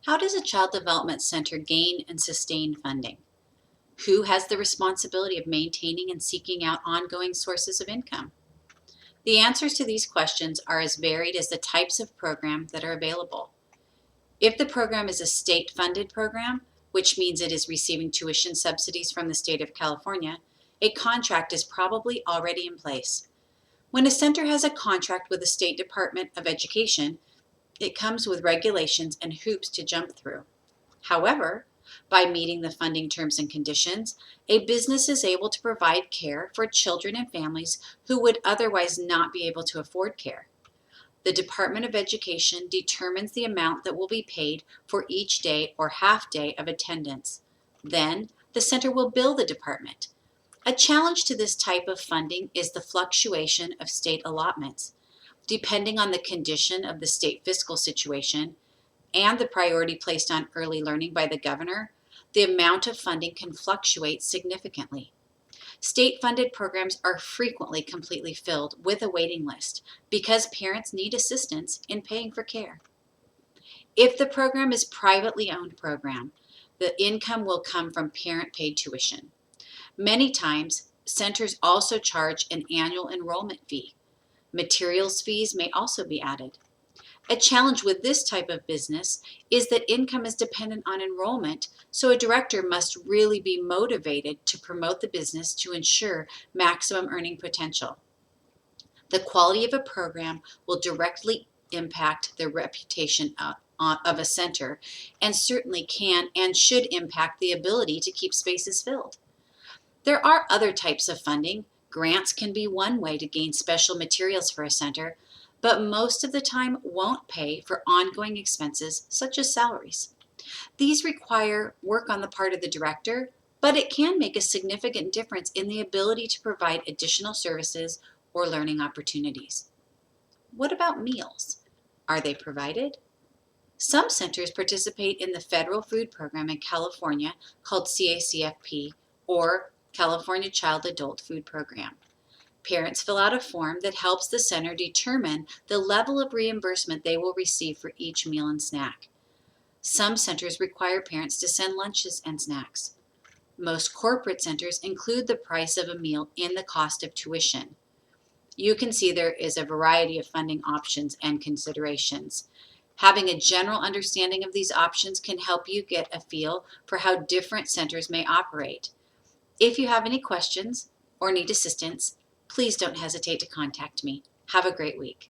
How does a child development center gain and sustain funding? Who has the responsibility of maintaining and seeking out ongoing sources of income? The answers to these questions are as varied as the types of program that are available. If the program is a state-funded program, which means it is receiving tuition subsidies from the state of California, a contract is probably already in place. When a center has a contract with the State Department of Education, it comes with regulations and hoops to jump through. However, by meeting the funding terms and conditions, a business is able to provide care for children and families who would otherwise not be able to afford care. The Department of Education determines the amount that will be paid for each day or half day of attendance. Then, the center will bill the department. A challenge to this type of funding is the fluctuation of state allotments. Depending on the condition of the state fiscal situation and the priority placed on early learning by the governor, the amount of funding can fluctuate significantly. State-funded programs are frequently completely filled with a waiting list because parents need assistance in paying for care. If the program is privately owned program, the income will come from parent-paid tuition. Many times, centers also charge an annual enrollment fee. Materials fees may also be added. A challenge with this type of business is that income is dependent on enrollment, so a director must really be motivated to promote the business to ensure maximum earning potential. The quality of a program will directly impact the reputation of a center and certainly can and should impact the ability to keep spaces filled. There are other types of funding. Grants can be one way to gain special materials for a center, but most of the time won't pay for ongoing expenses such as salaries. These require work on the part of the director, but it can make a significant difference in the ability to provide additional services or learning opportunities. What about meals? Are they provided? Some centers participate in the federal food program in California called CACFP, or California Child Adult Food Program. Parents fill out a form that helps the center determine the level of reimbursement they will receive for each meal and snack. Some centers require parents to send lunches and snacks. Most corporate centers include the price of a meal in the cost of tuition. You can see there is a variety of funding options and considerations. Having a general understanding of these options can help you get a feel for how different centers may operate. If you have any questions or need assistance, please don't hesitate to contact me. Have a great week.